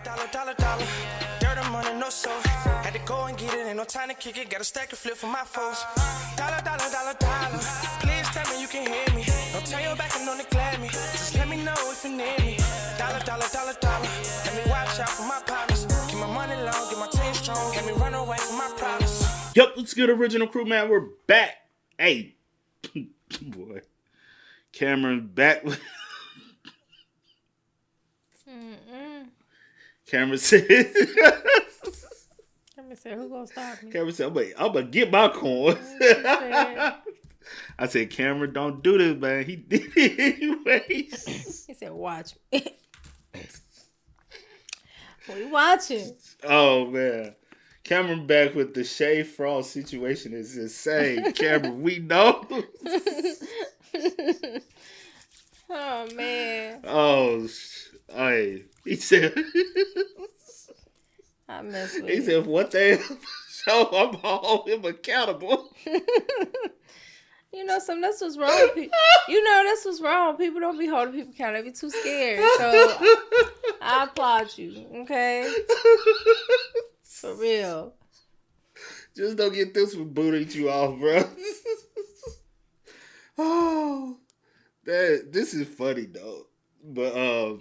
Dollar. Dirt and money, no soul. Had to go and get it, ain't no time to kick it. Got a stack of flip for my foes. Dollar. Please tell me you can hear me. Don't turn your back and don't neglect me. Just let me know if you need me. Dollar. Let me watch out for my partners. Keep my money long, get my team strong. Let me run away from my problems. Yup, what's good, original crew, man? We're back. Hey, boy. Cameron back. Cameron said, who gonna stop me? Cameron said, I'm gonna get my coins. I said, Cameron, don't do this, man. He did it anyways. He said, watch me. We watching. Oh, man. Cameron back with the Deshae fraud situation is insane. Cameron, we know. Oh, man. Oh, hey. He said, I mess with he said, if one thing show, I'm gonna hold him accountable. You know, that's what's wrong with people. You know, that's what's wrong. People don't be holding people accountable. They be too scared. So, I applaud you, okay? For real. Just don't get this one booting you off, bro. Oh, this is funny, though. But,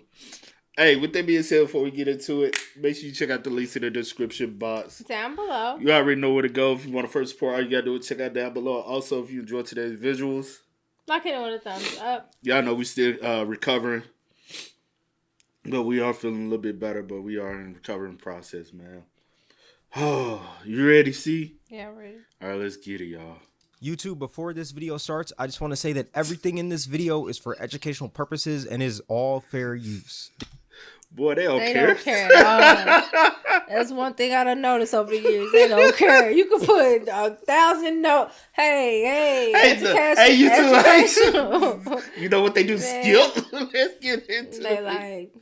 hey, with that being said, before we get into it, make sure you check out the links in the description box. Down below. You already know where to go. If you want to first support, all you got to do is check out down below. Also, if you enjoyed today's visuals, like it with a thumbs up. Y'all know we still recovering. But we are feeling a little bit better, but we are in recovering process, man. Oh, you ready, C? Yeah, I'm ready. All right, let's get it, y'all. YouTube, before this video starts, I just want to say that everything in this video is for educational purposes and is all fair use. Boy, they They care. don't care at all. That's one thing I done noticed over the years. They don't care. You can put 1,000 notes. Hey, you educational. You know what they do? Skip. Let's get into They it. like.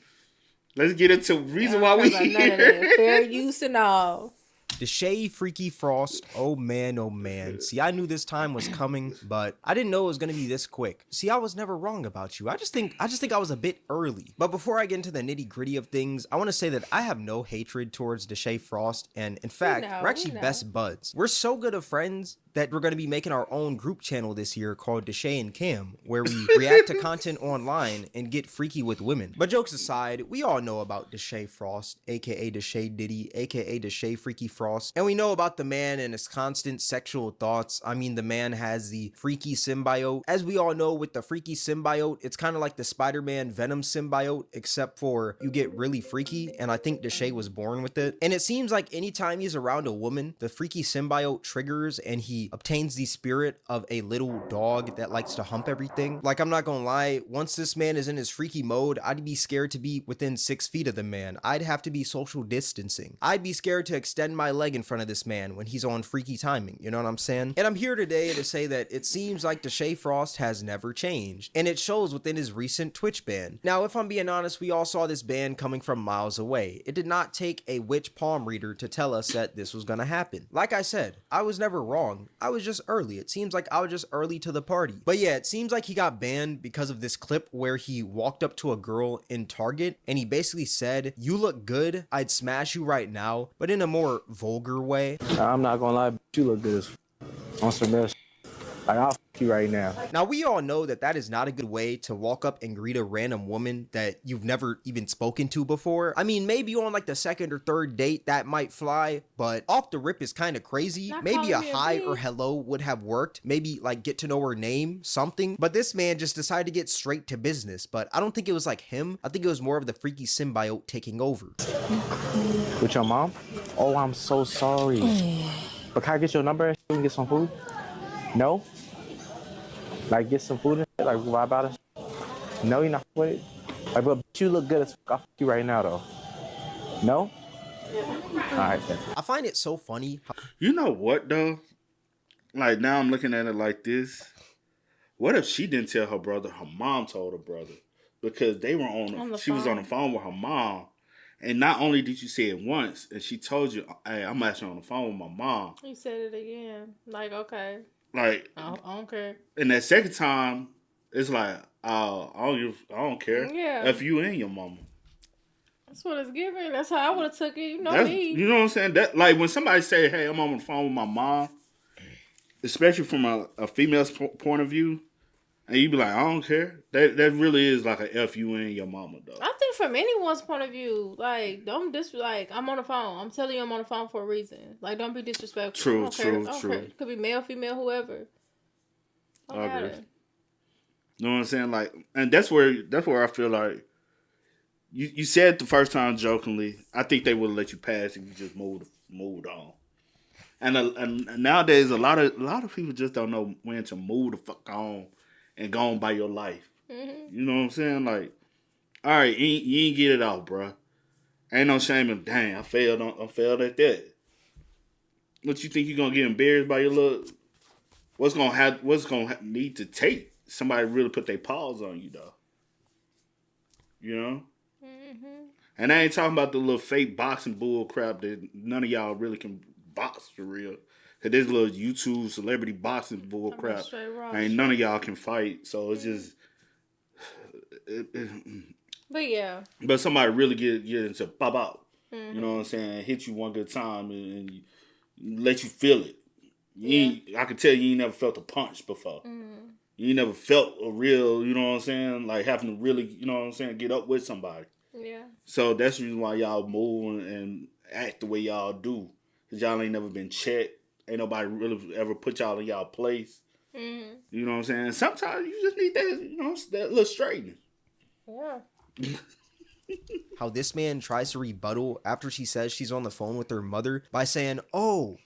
Let's get into the reason why we None of that. here. Fair use and all. Deshae Freaky Frost, oh man. See, I knew this time was coming, but I didn't know it was gonna be this quick. See, I was never wrong about you. I just think I was a bit early. But before I get into the nitty gritty of things, I want to say that I have no hatred towards Deshae Frost, and in fact, we're actually best buds. We're so good of friends that we're going to be making our own group channel this year called Deshae and Cam, where we react to content online and get freaky with women. But jokes aside, we all know about Deshae Frost, aka Deshae Diddy, aka Deshae Freaky Frost, and we know about the man and his constant sexual thoughts. I mean, the man has the freaky symbiote. As we all know, with the freaky symbiote, it's kind of like the Spider-Man Venom symbiote, except for you get really freaky, and I think Deshae was born with it. And it seems like anytime he's around a woman, the freaky symbiote triggers and he obtains the spirit of a little dog that likes to hump everything. Like, I'm not gonna lie, once this man is in his freaky mode, I'd be scared to be within 6 feet of the man. I'd have to be social distancing. I'd be scared to extend my leg in front of this man when he's on freaky timing, you know what I'm saying? And I'm here today to say that it seems like Deshae Frost has never changed, and it shows within his recent Twitch ban. Now, if I'm being honest, we all saw this ban coming from miles away. It did not take a witch palm reader to tell us that this was gonna happen. Like I said, I was never wrong. I was just early. It seems like I was just early to the party. But yeah, it seems like he got banned because of this clip where he walked up to a girl in Target and he basically said, "You look good, I'd smash you right now," but in a more vulgar way. I'm not gonna lie, you look good as on some mess. Like, I'll you right now. Now, we all know that that is not a good way to walk up and greet a random woman that you've never even spoken to before. I mean, maybe on like the second or third date that might fly, but off the rip is kind of crazy. Maybe a hi or hello would have worked. Maybe like get to know her name, something. But this man just decided to get straight to business. But I don't think it was like him. I think it was more of the freaky symbiote taking over. With your mom? Oh, I'm so sorry. But can I get your number and get some food? No? Like, get some food and shit? Like, vibe out of shit? No, you're not with it? Like, but you look good as fuck. I'll fuck you right now, though. No? Alright, then. I find it so funny. You know what, though? Like, now I'm looking at it like this. What if she didn't tell her brother? Her mom told her brother. Because they were she was on the phone with her mom. And not only did you say it once, and she told you, "Hey, I'm actually on the phone with my mom." You said it again. Like, okay. Like, I don't care. And that second time, it's like, I don't care. Yeah. If you and your mama. That's what it's giving. That's how I would have took it. You know That's, me. you know what I'm saying? That like when somebody say, "Hey, I'm on the phone with my mom," especially from a female's point of view, and you be like, "I don't care." That really is like a F you and your mama, though. I think from anyone's point of view, like don't like I'm on the phone. I'm telling you I'm on the phone for a reason. Like don't be disrespectful. True, I don't care. true, I don't true. care. Could be male, female, whoever. I agree. You know what I'm saying? Like, and that's where I feel like you said the first time jokingly. I think they would let you pass if you just moved on. And nowadays a lot of people just don't know when to move the fuck on and go on by your life. Mm-hmm. You know what I'm saying? Like, all right, you ain't get it out, bro. Ain't no shame in dang. I failed at that. What you think you gonna get embarrassed by your look? What's gonna need to take somebody really put their paws on you though? You know. Mm-hmm. And I ain't talking about the little fake boxing bull crap that none of y'all really can box for real. Cause this little YouTube celebrity boxing bull crap, ain't none of y'all can fight. So it's just. But yeah. But somebody really get into pop out. Mm-hmm. You know what I'm saying? Hit you one good time and let you feel it. I can tell you ain't never felt a punch before. Mm-hmm. You ain't never felt a real, you know what I'm saying? Like having to really, you know what I'm saying, get up with somebody. Yeah. So that's the reason why y'all move and act the way y'all do. Because y'all ain't never been checked. Ain't nobody really ever put y'all in y'all place. Mm-hmm. You know what I'm saying? Sometimes you just need that, you know, that little straightening. Yeah. How this man tries to rebuttal after she says she's on the phone with her mother by saying, "Oh,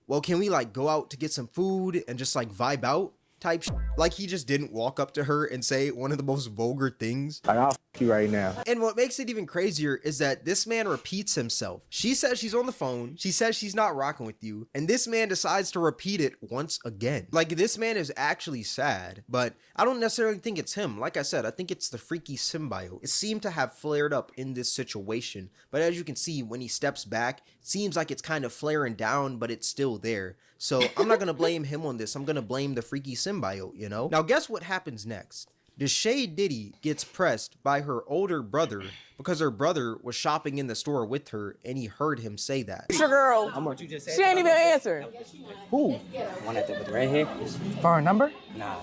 well, can we like go out to get some food and just like vibe out?" type shit. Like he just didn't walk up to her and say one of the most vulgar things. Like, I'll f you right now. And what makes it even crazier is that this man repeats himself. She says she's on the phone. She says she's not rocking with you. And this man decides to repeat it once again. Like this man is actually sad, but I don't necessarily think it's him. Like I said, I think it's the freaky symbiote. It seemed to have flared up in this situation. But as you can see, when he steps back, it seems like it's kind of flaring down, but it's still there. So I'm not going to blame him on this. I'm going to blame the freaky symbiote, you know? Now, guess what happens next? Deshae Diddy gets pressed by her older brother because her brother was shopping in the store with her and he heard him say that. It's your girl. How much you just said? She ain't even answering. Who? One with the red hair? For her number? Nah,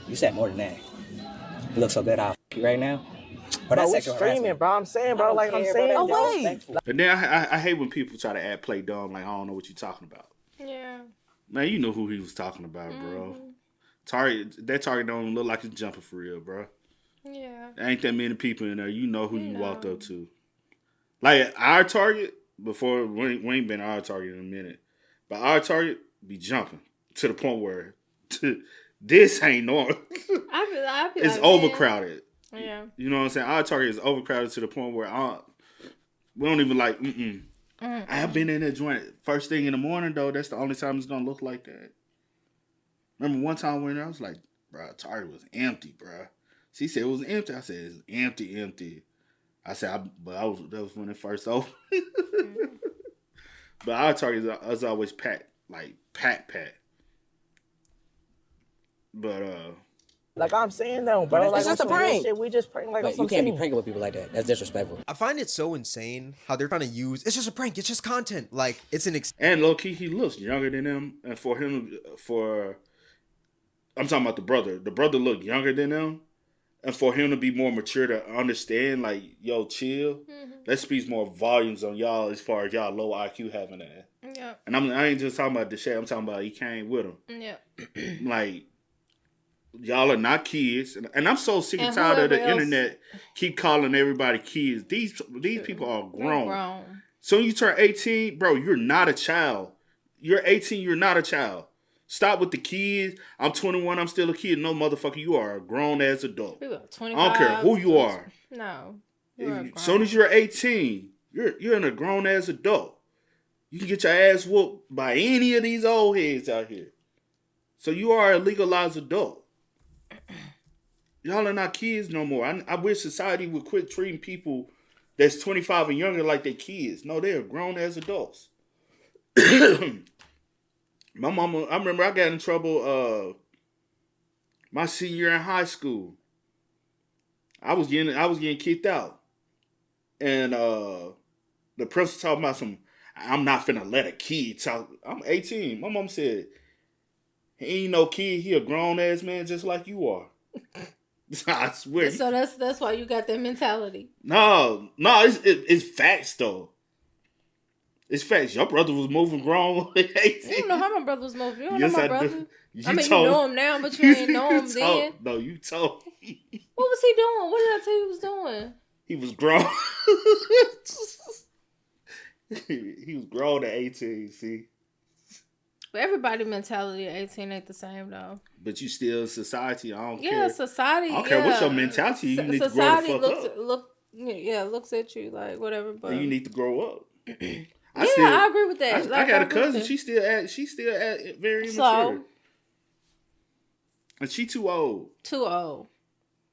you said more than that. You look so good, I'll f you right now. But Bro, that's we sexual streaming, harassment. bro. I'm saying, bro. Like, I'm saying. Oh, wait. And then I hate when people try to act play dumb, like I don't know what you're talking about. Yeah. Man, you know who he was talking about, bro. That target don't look like he's jumping for real, bro. Yeah. There ain't that many people in there. You know who you walked up to. Like our target, before we ain't been our target in a minute, but our target be jumping to the point where this ain't normal. I feel it's like, overcrowded. Man. Yeah. You know what I'm saying? Our target is overcrowded to the point where we don't even like. I have been in that joint first thing in the morning though. That's the only time it's gonna look like that. Remember one time when I was like, bro, Target was empty, bro. She said it was empty. I said it's empty. I said, that was when it first opened. But our Target is always packed, like packed. But like I'm saying though, bro. Like, It's just a prank. Shit, we just prank like But you can't be pranking with people like that. That's disrespectful. I find it so insane how they're trying to use, it's just a prank, it's just content. Like, it's an and low key, he looks younger than them. And I'm talking about the brother. The brother looked younger than them. And for him to be more mature to understand, like, yo, chill. That speaks more volumes on y'all as far as y'all low IQ having that. Yeah. And I ain't just talking about Deshae. I'm talking about EKane with him. Yeah. Like, y'all are not kids. And I'm so sick and tired of the internet keep calling everybody kids. These people are grown. So when you turn 18, bro, you're not a child. You're 18, you're not a child. Stop with the kids. I'm 21, I'm still a kid. No, motherfucker, you are a grown-ass adult. 25, I don't care who you are. No. As soon as you're 18, you're a grown-ass adult. You can get your ass whooped by any of these old heads out here. So you are a legalized adult. Y'all are not kids no more. I wish society would quit treating people that's 25 and younger like they're kids. No, they're grown-ass adults. My mama, I remember I got in trouble my senior year in high school. I was getting kicked out. And the principal talking about I'm not finna let a kid talk. I'm 18. My mom said, he ain't no kid. He a grown ass man just like you are. I swear. So that's why you got that mentality. No, it's facts though. It's facts. Your brother was moving grown at 18. You don't know how my brother was moving. You don't Yes, know my I brother. do. You know him now, but you ain't know him then. No, you told me. What was he doing? What did I tell you he was doing? He was grown. He was grown at 18, see? But everybody mentality at 18 ain't the same though. But you still I don't care. Yeah, society. I don't care what's your mentality. You need to grow the fuck up. Looks at you like whatever, but you need to grow up. I agree with that. I got a cousin. She still at very immature. And she too old. Too old.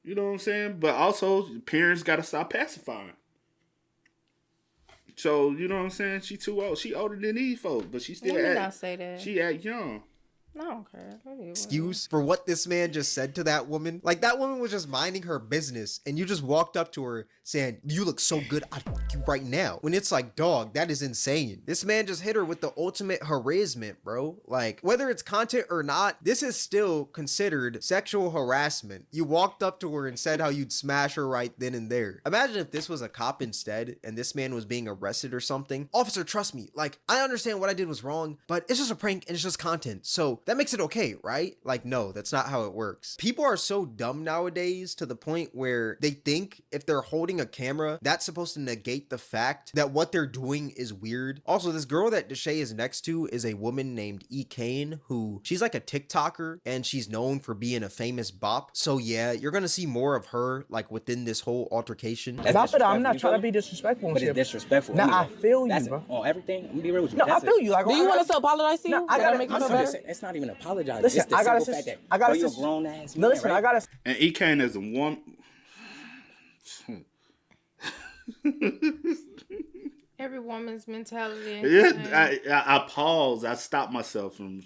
You know what I'm saying? But also, parents got to stop pacifying. So, you know what I'm saying? She too old. She older than these folks, but she still Let me not say that. She act young. I don't care. Excuse for what this man just said to that woman. Like, that woman was just minding her business, and you just walked up to her saying, you look so good, I'd fuck you right now. When it's like, dog, that is insane. This man just hit her with the ultimate harassment, bro. Like, whether it's content or not, this is still considered sexual harassment. You walked up to her and said how you'd smash her right then and there. Imagine if this was a cop instead, and this man was being arrested or something. Officer, trust me. Like, I understand what I did was wrong, but it's just a prank and it's just content. So that makes it okay, right? Like, no, that's not how it works. People are so dumb nowadays to the point where they think if they're holding a camera, that's supposed to negate the fact that what they're doing is weird. Also, this girl that Deshae is next to is a woman named EKane, who she's like a TikToker and she's known for being a famous bop. So yeah, you're gonna see more of her like within this whole altercation. I'm not trying to be disrespectful. But it's disrespectful. Nah, anyway. I feel you, That's bro. on everything. I'm gonna be real with you. No, I feel you. Like, do you want us to apologize to you? I gotta make you feel better. It's not even apologizing. Listen, it's the simple fact that you're a grown ass man. Listen, right? I gotta. And EKane is a woman. Every woman's mentality. Yeah, I pause. I stop myself from.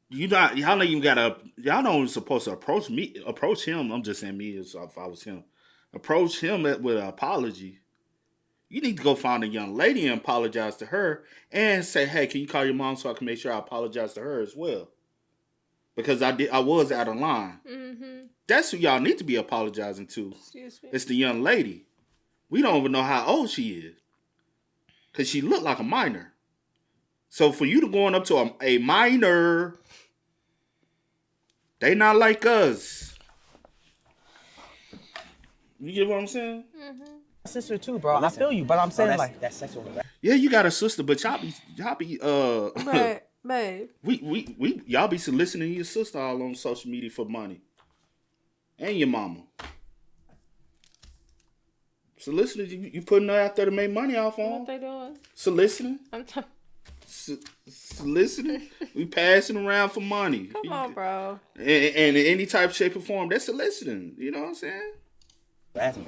Y'all don't supposed to approach him. I'm just saying me as if I was him. Approach him with an apology. You need to go find a young lady and apologize to her and say, hey, can you call your mom so I can make sure I apologize to her as well? Because I was out of line. Mm-hmm. That's who y'all need to be apologizing to. Excuse me. It's the young lady. We don't even know how old she is. Because she looked like a minor. So for you to going up to a minor, they not like us. You get what I'm saying? Mm-hmm. Sister too, bro. I feel you, but I'm saying that's sexual harassment. Yeah, you got a sister, but y'all be Babe. we y'all be soliciting your sister all on social media for money. And your mama. Soliciting, you putting her out there to make money off on. What they doing? Soliciting. I'm talking. Soliciting. We passing around for money. Come on, bro. And in any type, shape, or form, that's soliciting. You know what I'm saying?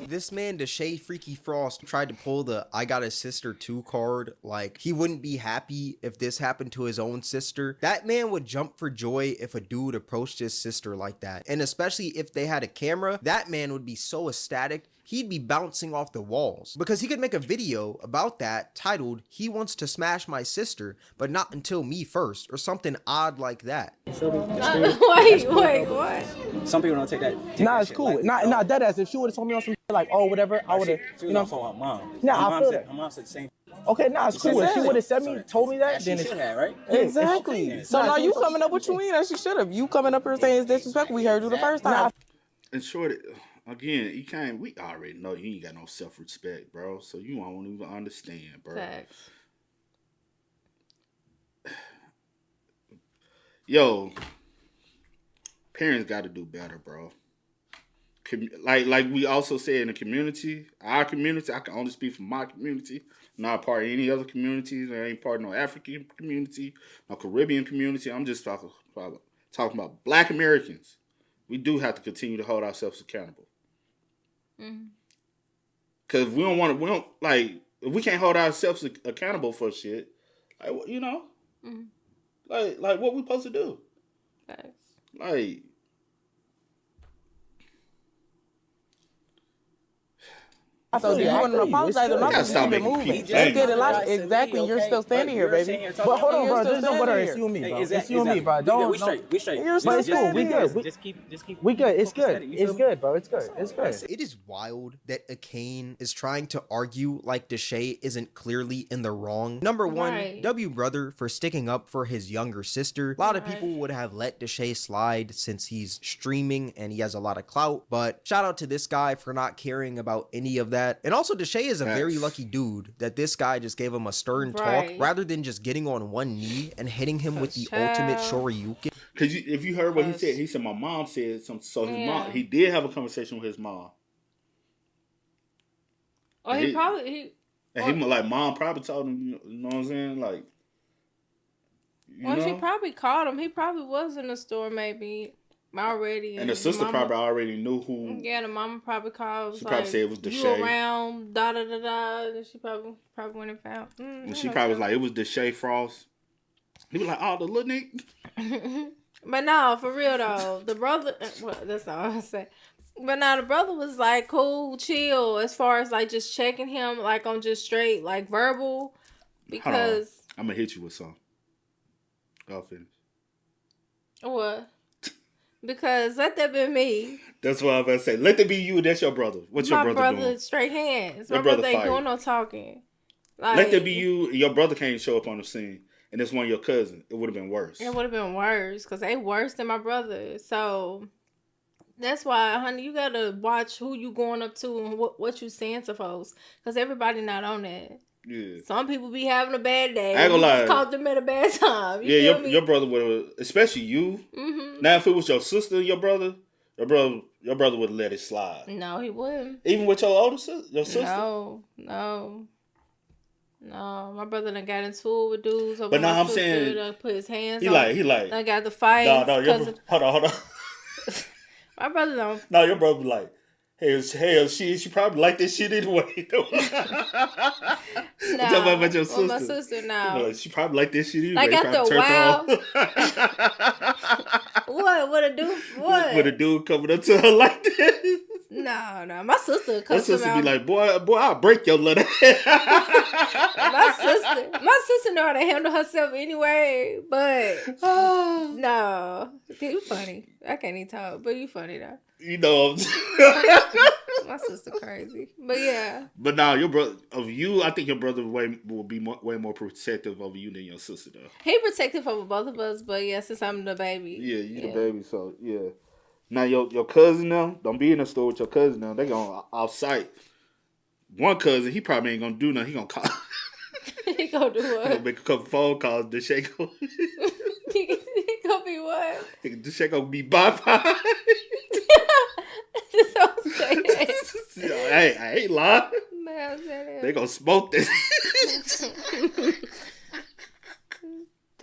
This man, Deshae Freaky Frost, tried to pull the I got a sister too card. Like, he wouldn't be happy if this happened to his own sister. That man would jump for joy if a dude approached his sister like that. And especially if they had a camera, that man would be so ecstatic. He'd be bouncing off the walls because he could make a video about that titled, he wants to smash my sister, but not until me first, or something odd like that. Wait, what? Some people don't take that. Nah, it's cool. Nah, that ass. If she would have told me on some like, oh, whatever, I would have. She was on for her mom. Nah, I feel that. Her mom said the same. Okay, nah, it's cool. If she would have told me that, then she it's should have, right? Exactly. So now you coming up with you mean that she should have. You coming up here saying it's disrespectful. We heard you the first time. And short, again, EKane, we already know you ain't got no self-respect, bro. So you won't even understand, bro. Facts. Yo, parents got to do better, bro. Like we also say in the community, our community, I can only speak for my community. I'm not part of any other communities. I ain't part of no African community, no Caribbean community. I'm just talking about Black Americans. We do have to continue to hold ourselves accountable. Because if we can't hold ourselves accountable for shit, like, you know, like what we supposed to do? Facts. So do you want to apologize or not? gotta stop Keep it making moving. people Let's get it famous. like exactly. You're still standing here, baby. But hold on, bro. You're Just don't go there. It's still you and me, bro. Exactly, It's you and me, bro. Don't. We straight. We straight. You're But it's still cool. We standing good. here. Just keep. We good. It's good. You It's feel me? good, bro. It's good. It's good. It is wild that EKane is trying to argue like Deshae isn't clearly in the wrong. Number one, Right. W brother for sticking up for his younger sister. A lot of people would have let Deshae slide since he's streaming and he has a lot of clout, but shout out to this guy for not caring about any of that. And also Deshae is a very lucky dude that this guy just gave him a stern talk Right. rather than just getting on one knee and hitting him with the ultimate shoryuken. Because if you heard what he said my mom said something. So his mom, Yeah. he did have a conversation with his mom. Or he probably And he like mom probably told him, you know what I'm saying? Like, she probably called him. He probably was in the store maybe already. And the sister probably already knew who. Yeah, the mama probably called. She probably said it was You Deshae. around, da da da da. And she probably went and found. And she probably was like, it was Deshae Frost. He was like, oh, the little nigga. But no, for real though, the brother. Well, that's all I say. But now the brother was like cool, chill, as far as like just checking him like on just straight like verbal, because I'm gonna hit you with something. I'll finish. what? Because let that be me. That's what I'm about to say. Let that be you. That's your brother. What's your brother doing? Straight hands. Your My brother brother ain't fighting. doing no talking. Like, Let that be you. Your brother can't show up on the scene, and it's one of your cousins. It would have been worse. It would have been worse because they worse than my brother. So that's why, honey, you gotta watch who you going up to and what you saying to folks, because everybody not on that. Yeah. Some people be having a bad day. I ain't gonna lie. Caught them at a bad time. You Yeah, feel me? your brother would have, especially you. Mm-hmm. Now, if it was your sister, your brother would have let it slide. No, he wouldn't. Even with your older sister, your sister. No. My brother done got into it with dudes. Over But now my I'm sister, saying done put his hands he on. like. Done got the fight. No, hold on. My brother don't. No, your brother be like, hell, she probably like this shit anyway. Though. I'm talking about your sister. My sister now. Like, she probably like this shit anyway. Like after a while. What a dude? What? With a dude coming up to her like this. No. My sister My cussed him sister out. be like, boy, I'll break your little My sister know how to handle herself anyway, but no. You funny. I can't even talk, but you funny though. You know. My sister crazy, but yeah. But now your brother of you, I think your brother will be way more protective of you than your sister though. He protective over both of us, but yeah, since I'm the baby. Yeah, you the baby, so yeah. Now your cousin now, don't be in the store with your cousin now. They gonna outside. One cousin, he probably ain't gonna do nothing. He gonna call. He gonna do He what? gonna make a couple phone calls. Deshae go. He gonna be what? Deshae gonna be bye-bye. Don't say that. Hey, I ain't lying. Man, say that. They gonna smoke this.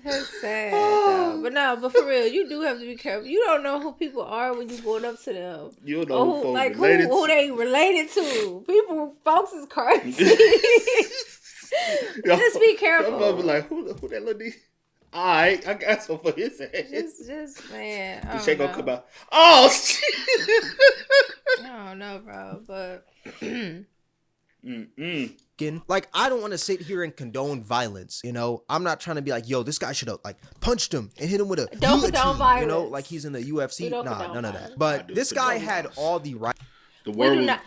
That's sad, though. But for real, you do have to be careful. You don't know who people are when you going up to them. You don't know who folks like related who to. they related to. Folks is crazy. Just be careful. Your mother be like, who that little nigga? All right, I got some for his ass. Just man. I Deshae don't gonna know. come out. Oh shit! I don't know, bro, but Like, I don't want to sit here and condone violence, you know? I'm not trying to be like, yo, this guy should have, like, punched him and hit him with a Don't guillotine, condone violence. you know? Like, he's in the UFC. We don't Nah, condone none of violence. that. But this guy had all the right. The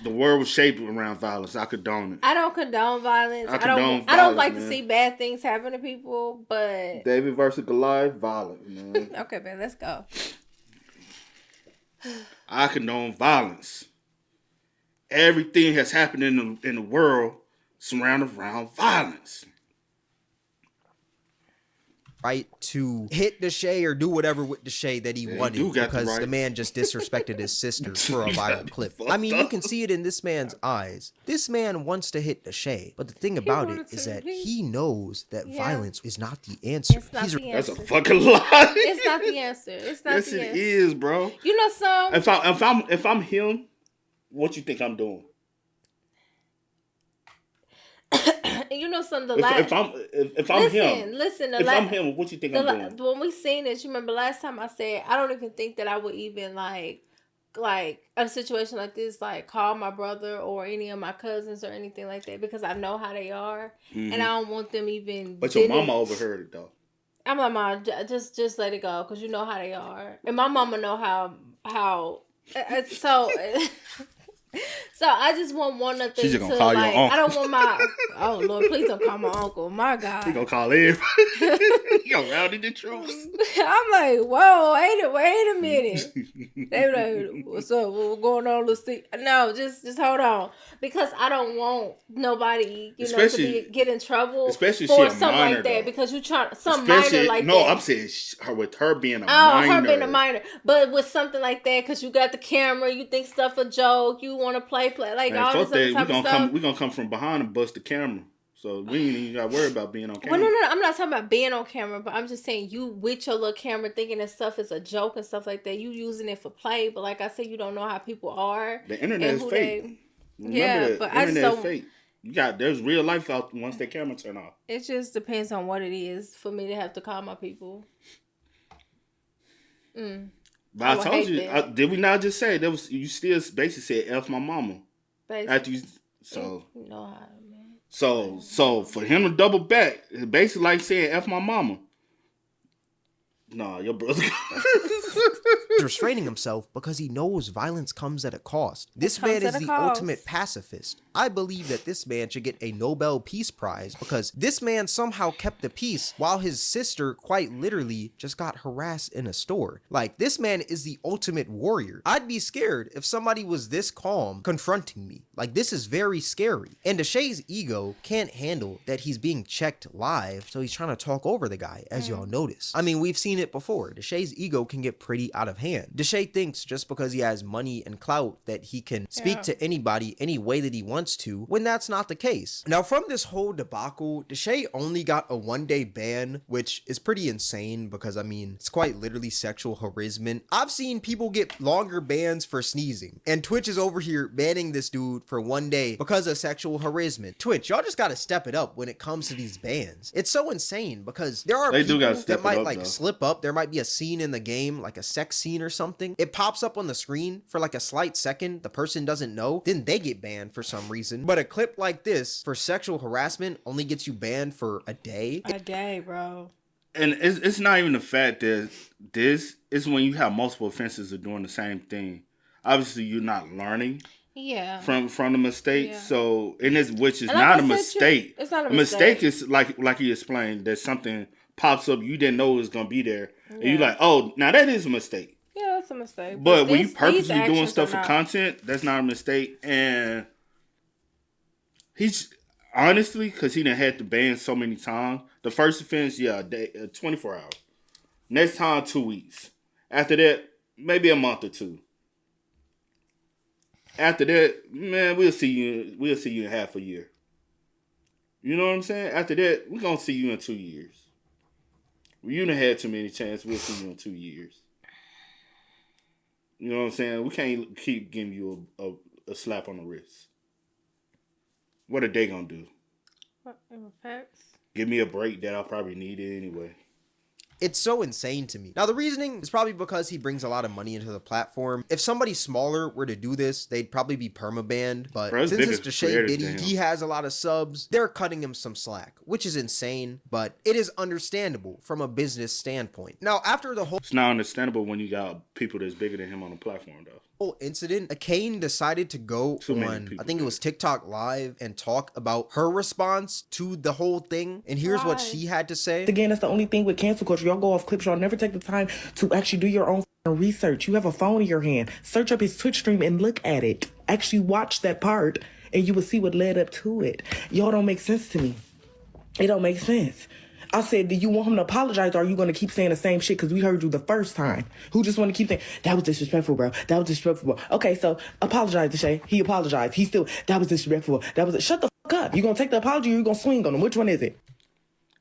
do world was shaped around violence. I condone it. I don't condone violence. I condone I don't like violence, to man. see bad things happen to people, but David versus Goliath, violence, man. okay, man, let's go. I condone violence. Everything has happened in the world surrounded around violence. Right to hit Deshae or do whatever with Deshae that he wanted do got the because right. the man just disrespected his sister for a You got viral me clip. fucked I mean, you up. can see it in this man's eyes. This man wants to hit Deshae, but the thing about wanted it is to. that he knows that Yeah. violence is not the answer. It's not He's the That's answer. a fucking lie. It's not the answer. It's not Yes, the it answer. is, bro. You know some. If I'm him, what you think I'm doing? You know some. The If last. I'm him, Listen. if I'm him, what you think I'm doing? When we seen this, you remember last time I said I don't even think that I would even like like a situation like this, like call my brother or any of my cousins or anything like that because I know how they are, and I don't want them even. But your mama overheard it though. I'm like, Mom, just let it go because you know how they are, and my mama know how. So. So I just want one of the things to call like. your uncle. I don't want my. Oh Lord, please don't call my uncle. My God, He gonna call everybody. He gonna rowdy the troops. I'm like, whoa, wait a minute. They like, what's up? What's going on? Let's see. No, just hold on, because I don't want nobody, to get in trouble, especially for she a something minor, like that. though. Because you try some minor like no, that. I'm saying with her being a minor. Her being a minor, but with something like that, because you got the camera, you think stuff a joke, you want to play like Man, all this other type of stuff. We gonna come from behind and bust the camera, so we ain't even got to worry about being on camera. Well, no, I'm not talking about being on camera, but I'm just saying you with your little camera thinking that stuff is a joke and stuff like that. You using it for play, but like I said, you don't know how people are. The internet is fake. Remember that. But The internet is fake. There's real life out once that camera turn off. It just depends on what it is for me to have to call my people. But I told you, did we not just say that was you still basically said F my mama? Basically. After you, so you know how, man. So for him to double back, it's basically like saying F my mama. Nah, your brother. Restraining himself because he knows violence comes at a cost. This man is the ultimate pacifist. I believe that this man should get a Nobel Peace Prize because this man somehow kept the peace while his sister quite literally just got harassed in a store. Like, this man is the ultimate warrior. I'd be scared if somebody was this calm confronting me. Like, this is very scary. And Deshae's ego can't handle that he's being checked live, so he's trying to talk over the guy, as y'all notice. I mean, we've seen it before. Deshae's ego can get pretty out of hand. Deshae thinks just because he has money and clout that he can speak to anybody any way that he wants to, when that's not the case. Now, from this whole debacle, Deshae only got a 1-day ban, which is pretty insane because, I mean, it's quite literally sexual harassment. I've seen people get longer bans for sneezing, and Twitch is over here banning this dude for 1 day because of sexual harassment. Twitch, y'all just gotta step it up when it comes to these bans. It's so insane because there are people that might like slip up. There might be a scene in the game, like a sex scene or something. It pops up on the screen for like a slight second. The person doesn't know. Then they get banned for some reason. But a clip like this for sexual harassment only gets you banned for a day. A day, bro. And it's not even the fact that this is when you have multiple offenses of doing the same thing. Obviously, you're not learning. Yeah. From the mistake. Yeah. So which is like not a mistake. It's not a mistake. Is like you explained that something pops up you didn't know it was gonna be there, and you're like, oh, now that is a mistake. Yeah, that's a mistake. But when you purposely doing stuff for content, that's not a mistake. And he's honestly, because he done had to ban so many times. The first offense, 24 hours. Next time, 2 weeks. After that, maybe a month or two. After that, man, we'll see you in half a year. You know what I'm saying? After that, we're gonna see you in 2 years. You done had too many chances. We'll see you in 2 years. You know what I'm saying? We can't keep giving you a slap on the wrist. What are they gonna do? What effects? Give me a break that I'll probably need it anyway. It's so insane to me. Now, the reasoning is probably because he brings a lot of money into the platform. If somebody smaller were to do this, they'd probably be permabanned. But since it's Deshae Diddy, he has a lot of subs, they're cutting him some slack, which is insane, but it is understandable from a business standpoint. Now, after the whole... It's not understandable when you got people that's bigger than him on the platform, though. Incident, EKane decided to go on, I think it was TikTok Live, and talk about her response to the whole thing. And here's what she had to say. Again, that's the only thing with cancel culture. Y'all go off clips. Y'all never take the time to actually do your own research. You have a phone in your hand. Search up his Twitch stream and look at it. Actually watch that part and you will see what led up to it. Y'all don't make sense to me. It don't make sense. I said, do you want him to apologize or are you going to keep saying the same shit because we heard you the first time? Who just want to keep saying, that was disrespectful, bro. That was disrespectful, bro. Okay, so apologize, Deshae. He apologized. He still, that was disrespectful. Shut the fuck up. You going to take the apology or you going to swing on him? Which one is it?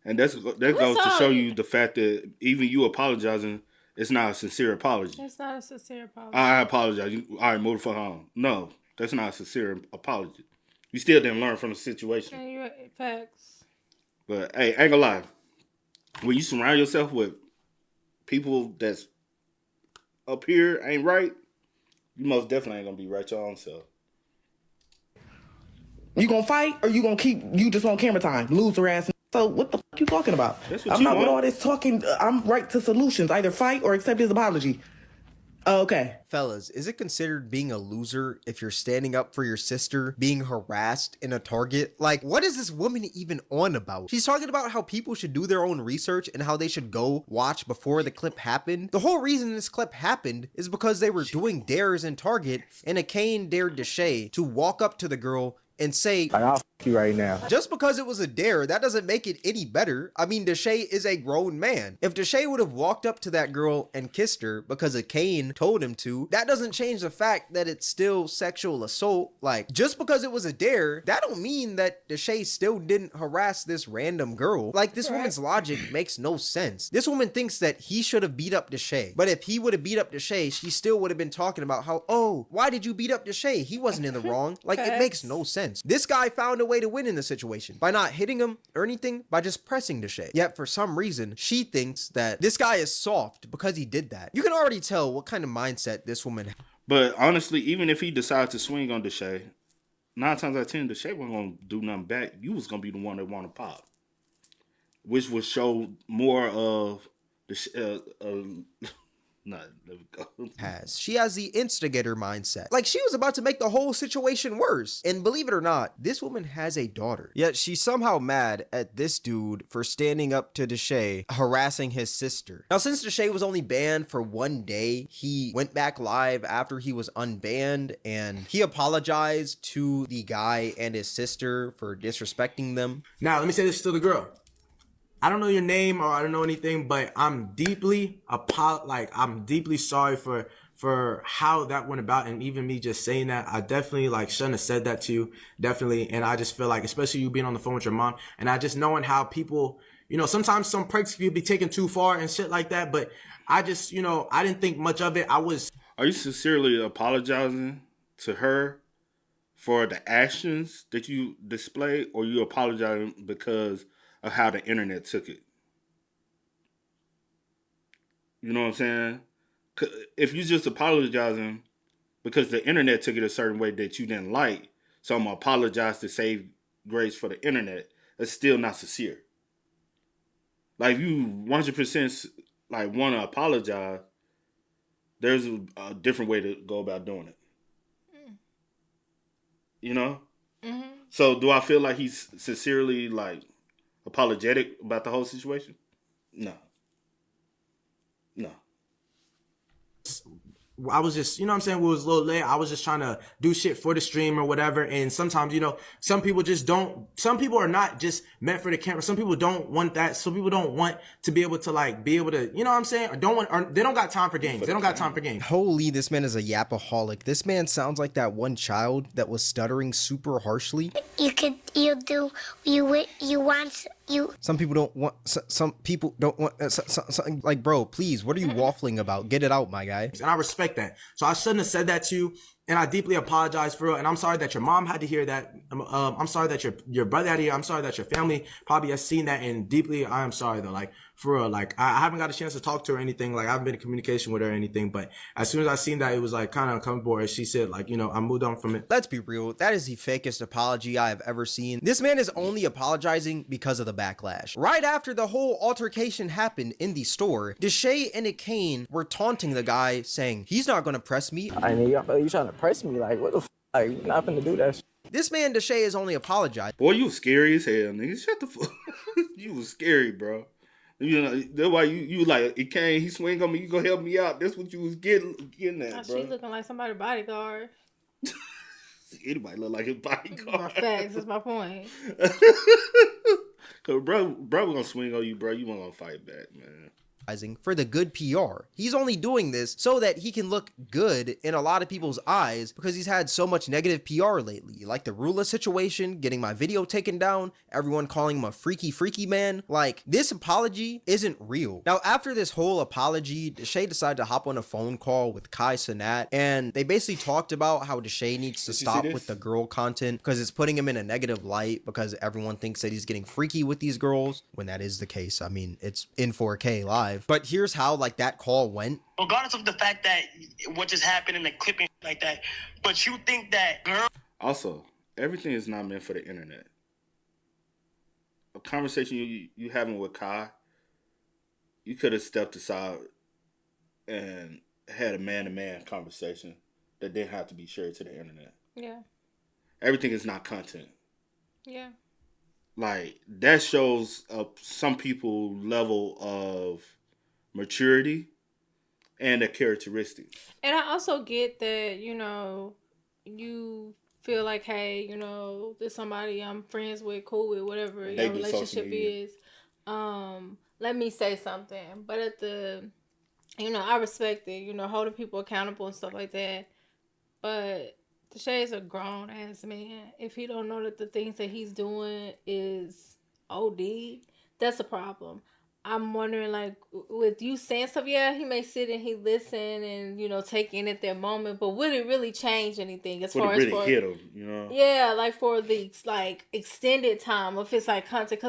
And that goes to show you the fact that even you apologizing, it's not a sincere apology. It's not a sincere apology. I apologize. All right, move the fuck on. No, that's not a sincere apology. You still didn't learn from the situation. Yeah, you're facts. But hey, ain't gonna lie. When you surround yourself with people that's up here ain't right, You most definitely ain't gonna be right your own self. You gonna fight or you just want camera time? Loser ass. So what the fuck you talking about? That's what I'm you not want. with all this talking. I'm right to solutions. Either fight or accept his apology. Okay. Fellas, is it considered being a loser if you're standing up for your sister being harassed in a Target? Like, what is this woman even on about? She's talking about how people should do their own research and how they should go watch before the clip happened. The whole reason this clip happened is because they were doing dares in Target, and EKane dared Deshae to walk up to the girl and say, Like, I'll f you right now. just because it was a dare, that doesn't make it any better. I mean, Deshae is a grown man. If Deshae would have walked up to that girl and kissed her because EKane told him to, that doesn't change the fact that it's still sexual assault. Like, just because it was a dare, that don't mean that Deshae still didn't harass this random girl. Like, this woman's logic makes no sense. This woman thinks that he should have beat up Deshae. But if he would have beat up Deshae, she still would have been talking about how, oh, why did you beat up Deshae? He wasn't in the wrong. Like, it makes no sense. This guy found a way to win in the situation by not hitting him or anything, by just pressing Deshae. Yet for some reason, she thinks that this guy is soft because he did that. You can already tell what kind of mindset this woman has. But honestly, even if he decides to swing on Deshae, 9 times out of 10, Deshae wasn't gonna do nothing back. You was gonna be the one that want to pop, which would show more of the. Let me go. She has the instigator mindset. Like, she was about to make the whole situation worse. And believe it or not, this woman has a daughter. Yet she's somehow mad at this dude for standing up to Deshae, harassing his sister. Now, since Deshae was only banned for 1 day, he went back live after he was unbanned, and he apologized to the guy and his sister for disrespecting them. Now, let me say this to the girl. I don't know your name or I don't know anything, but I'm deeply sorry for how that went about, and even me just saying that, I definitely shouldn't have said that to you, definitely. And I just feel like, especially you being on the phone with your mom, and I just knowing how people, sometimes some pranks can be taken too far and shit like that. But I just, I didn't think much of it. Are you sincerely apologizing to her for the actions that you displayed, or you apologizing because of how the internet took it? You know what I'm saying? If you just apologizing because the internet took it a certain way that you didn't like, so I'm gonna apologize to save grace for the internet, that's still not sincere. Like, you 100% want to apologize, there's a different way to go about doing it. You know? Mm-hmm. So do I feel like he's sincerely apologetic about the whole situation? No. I was just, we was a little late. I was just trying to do shit for the stream or whatever. And sometimes, some people some people are not just meant for the camera. Some people don't want that. Some people don't want to be able to you know what I'm saying? Or they don't got time for games. They don't got time for games. Holy, this man is a yapaholic. This man sounds like that one child that was stuttering super harshly. Some people don't want, some people don't want, bro, please, what are you waffling about? Get it out, my guy. And I respect that. So I shouldn't have said that to you. And I deeply apologize for it. And I'm sorry that your mom had to hear that. I'm sorry that your brother had to hear. I'm sorry that your family probably has seen that. And deeply, I am sorry though. For real, I haven't got a chance to talk to her or anything. I haven't been in communication with her or anything. But as soon as I seen that, it was kind of uncomfortable. As she said, I moved on from it. Let's be real. That is the fakest apology I have ever seen. This man is only apologizing because of the backlash. Right after the whole altercation happened in the store, Deshae and EKane were taunting the guy, saying, he's not going to press me. I mean, you trying to press me? What the f? You're not finna do that shit. This man, Deshae, is only apologized. Boy, you was scary as hell, nigga. Shut the fuck. You was scary, bro. That's why you EKane, he swing on me, you gonna help me out. That's what you was getting at, bro. She looking like somebody's bodyguard. Anybody look like his bodyguard. Facts, that's my point. Cause bro gonna swing on you, bro. You want to fight back, man. For the good PR. He's only doing this so that he can look good in a lot of people's eyes because he's had so much negative PR lately. Like the Rula situation, getting my video taken down, everyone calling him a freaky man. This apology isn't real. Now, after this whole apology, Deshae decided to hop on a phone call with Kai Cenat, and they basically talked about how Deshae needs to stop with the girl content because it's putting him in a negative light because everyone thinks that he's getting freaky with these girls, when that is the case. I mean, it's in 4K live. live, but here's how like that call went. Regardless of the fact that what just happened in the clipping like that, but you think that girl. Also, everything is not meant for the internet. A conversation you having with Kai, you could have stepped aside and had a man-to-man conversation that didn't have to be shared to the internet. Yeah. Everything is not content. Yeah. Like, that shows some people level of maturity and their characteristics. And I also get that, you know, you feel like, hey, you know, there's somebody I'm friends with, cool with, whatever your relationship is. Let me say something. But at the, you know, I respect it, you know, holding people accountable and stuff like that. But Deshae is a grown ass man. If he don't know that the things that he's doing is OD, that's a problem. I'm wondering, like, with you saying stuff, yeah, he may sit and he listen and, you know, take in at that moment, but would it really change anything as far as Would it really hit him, you know? Yeah, like, for the, like, extended time, if it's, like, content,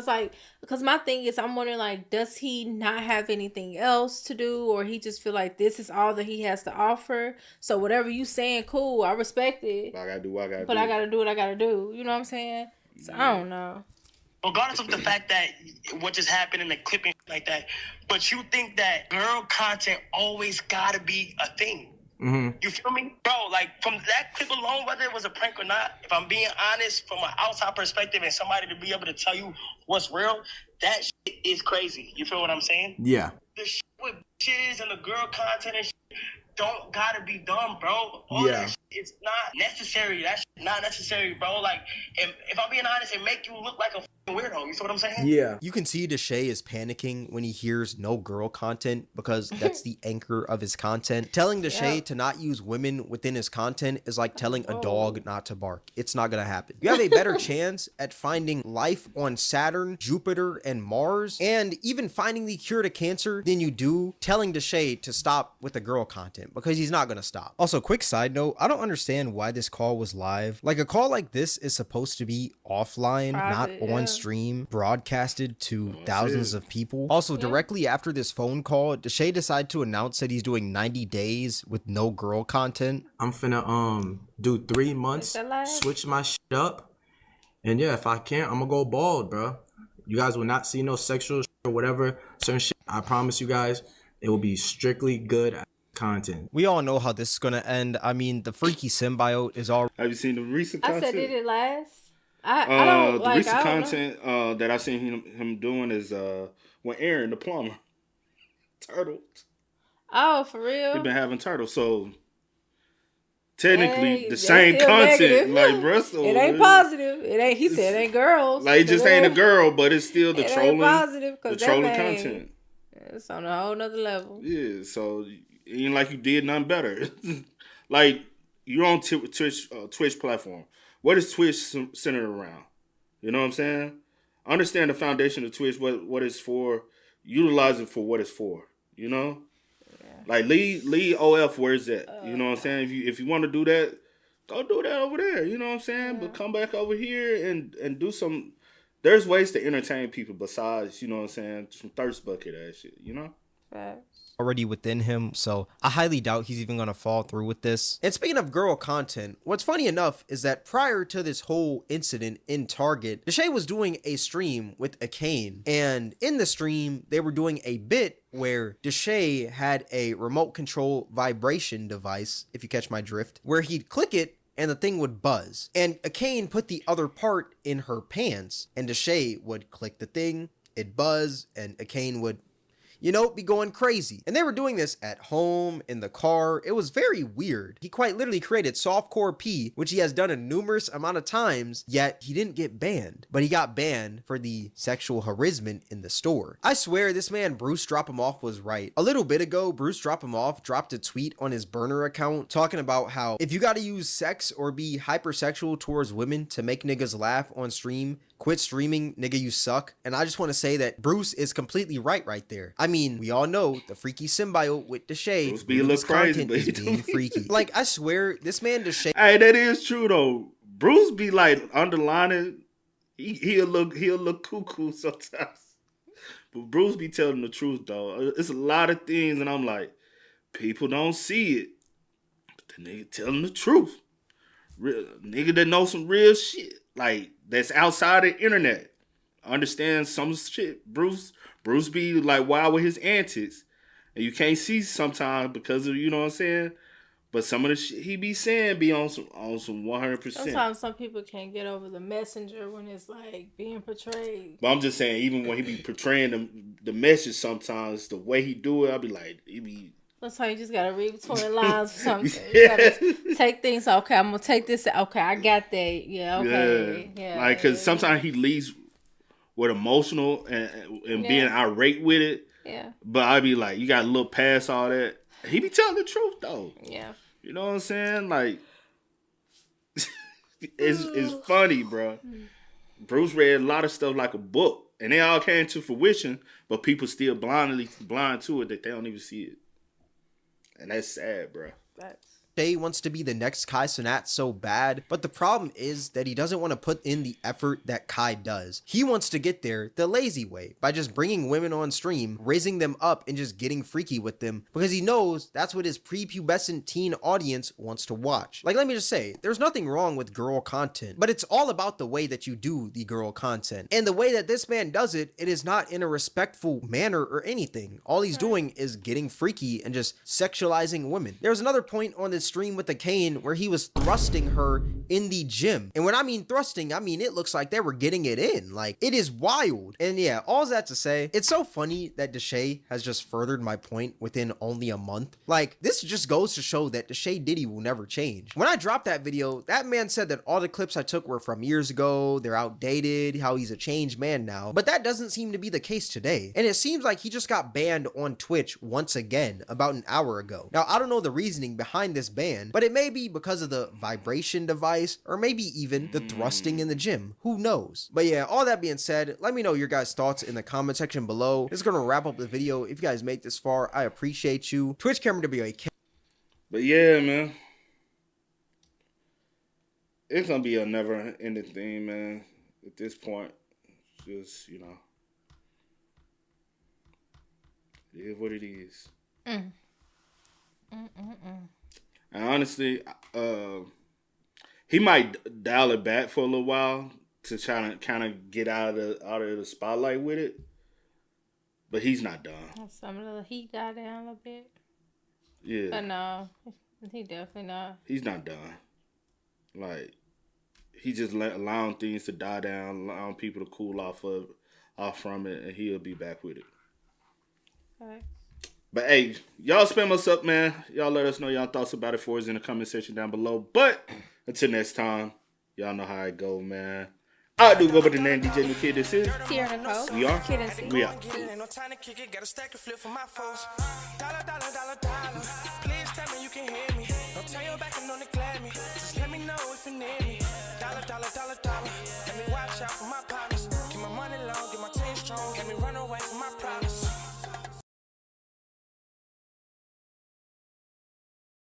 because my thing is, I'm wondering, like, does he not have anything else to do, or he just feel like this is all that he has to offer, so whatever you saying, cool, I respect it. I gotta do what I gotta do. But I gotta do what I gotta do, you know what I'm saying? So, I don't know. Regardless of the fact that what just happened in the clipping like that, but you think that girl content always gotta be a thing. Mm-hmm. You feel me? Bro, like, from that clip alone, whether it was a prank or not, if I'm being honest, from an outside perspective and somebody to be able to tell you what's real, that shit is crazy. You feel what I'm saying? Yeah. The shit with bitches and the girl content and shit don't gotta be done, bro. All that shit is not necessary. That shit not necessary, bro. Like, if I'm being honest, it make you look like a weirdo. You see what I'm saying? Yeah. You can see Deshae is panicking when he hears no girl content because that's the anchor of his content. Telling Deshae to not use women within his content is like telling a dog not to bark. It's not gonna happen. You have a better chance at finding life on Saturn, Jupiter, and Mars, and even finding the cure to cancer than you do telling Deshae to stop with the girl content, because he's not gonna stop. Also, quick side note, I don't understand why this call was live. Like, a call like this is supposed to be offline, Private, not on stream, broadcasted to thousands of people. Also, directly after this phone call, Deshae decided to announce that he's doing 90 days with no girl content. I'm finna do 3 months, switch my shit up, and yeah, if I can't, I'm gonna go bald, bro. You guys will not see no sexual shit or whatever, certain shit. I promise you guys, it will be strictly good content. We all know how this is gonna end. I mean, the freaky symbiote is all. Have you seen the recent content? I said, did it last? I don't like. The recent I don't content that I seen him doing is when Aaron the plumber turtles. Oh, for real? He been having turtles, so technically Hey, the same content, negative. like, bro. So it ain't positive. It ain't. He said it ain't girls. Like, it just ain't a girl, but it's still the it trolling. Ain't positive, the that trolling thing, content. It's on a whole nother level. Yeah, so it ain't like you did nothing better. Like, you're on Twitch platform. What is Twitch centered around? You know what I'm saying? Understand the foundation of Twitch, what it's for. Utilize it for what it's for. You know? Yeah. Like, leave OF where it's at. You know what I'm saying? If you want to do that, go do that over there. You know what I'm saying? Yeah. But come back over here and do some. There's ways to entertain people besides, you know what I'm saying, some thirst bucket ass shit, you know? Facts. Already within him, so I highly doubt he's even gonna fall through with this. And speaking of girl content, what's funny enough is that prior to this whole incident in Target, Deshae was doing a stream with EKane, and in the stream they were doing a bit where Deshae had a remote control vibration device, if you catch my drift, where he'd click it and the thing would buzz. And EKane put the other part in her pants, and Deshae would click the thing, it'd buzz, and EKane would, you know, be going crazy. And they were doing this at home, in the car. It was very weird. He quite literally created softcore P, which he has done a numerous amount of times, yet he didn't get banned. But he got banned for the sexual harassment in the store. I swear this man, Bruce Drop Him Off, was right. A little bit ago, Bruce Drop Him Off dropped a tweet on his burner account talking about how if you gotta use sex or be hypersexual towards women to make niggas laugh on stream, quit streaming, nigga, you suck. And I just want to say that Bruce is completely right there. I mean, we all know the freaky symbiote with Deshae. Bruce be a little crazy, but is being freaky. Like, I swear, this man Deshae. Hey, that is true though. Bruce be like underlining. He'll look cuckoo sometimes. But Bruce be telling the truth, though. It's a lot of things, and I'm like, people don't see it. But the nigga telling the truth. Real, nigga that knows some real shit. Like, that's outside the internet. Understand some shit. Bruce be like wild with his antics. And you can't see sometimes because of, you know what I'm saying? But some of the shit he be saying be on some 100%. Sometimes some people can't get over the messenger when it's like being portrayed. But I'm just saying, even when he be portraying the message sometimes, the way he do it, I'll be like, he be... Sometimes you just gotta read between the lines or something. You gotta take things, okay, I'm gonna take this, okay, I got that. Yeah, okay. Yeah. Like, because sometimes he leads with emotional and being irate with it. Yeah. But I be like, you gotta look past all that. He be telling the truth though. Yeah. You know what I'm saying? Like, it's funny, bro. Bruce read a lot of stuff like a book, and they all came to fruition, but people still blind to it that they don't even see it, and that's sad, bro. Deshae wants to be the next Kai Cenat so bad, but the problem is that he doesn't want to put in the effort that Kai does. He wants to get there the lazy way, by just bringing women on stream, raising them up, and just getting freaky with them, because he knows that's what his prepubescent teen audience wants to watch. Like, let me just say, there's nothing wrong with girl content, but it's all about the way that you do the girl content. And the way that this man does it, it is not in a respectful manner or anything. All he's doing is getting freaky and just sexualizing women. There was another point on this stream with EKane where he was thrusting her in the gym. And when I mean thrusting, I mean it looks like they were getting it in. Like, it is wild. And yeah, all that to say, it's so funny that Deshae has just furthered my point within only a month. Like, this just goes to show that Deshae Diddy will never change. When I dropped that video, that man said that all the clips I took were from years ago, they're outdated, how he's a changed man now. But that doesn't seem to be the case today. And it seems like he just got banned on Twitch once again about an hour ago. Now, I don't know the reasoning behind this ban, but it may be because of the vibration device, or maybe even the thrusting in the gym. Who knows? But yeah, all that being said, let me know your guys' thoughts in the comment section below. This is gonna wrap up the video. If you guys made this far, I appreciate you. Twitch camera WA. But yeah, man, it's gonna be a never-ending thing, man. At this point, just, you know, it is what it is. And honestly, he might dial it back for a little while to try to kind of get out of the spotlight with it, but he's not done. Some of the heat got down a little bit. Yeah, but no, he definitely not. He's not done. Like, he just allowing things to die down, allowing people to cool off from it, and he'll be back with it. Okay. But hey, y'all spam us up, man. Y'all let us know y'all thoughts about it for us in the comment section down below. But until next time, y'all know how it go, man. I do go by the name DJ New Kid. This is Sierra Nicole. We are. Kid and C. We are. Ain't no time to kick it, got a stack of flip for my foes. Dollar. Please tell me you can hear me. Don't turn your back and don't neglect me. Just let me know if you need me. Dollar. Let me watch out for my partners. Keep my money long, get my team strong. Let me run away from my problems.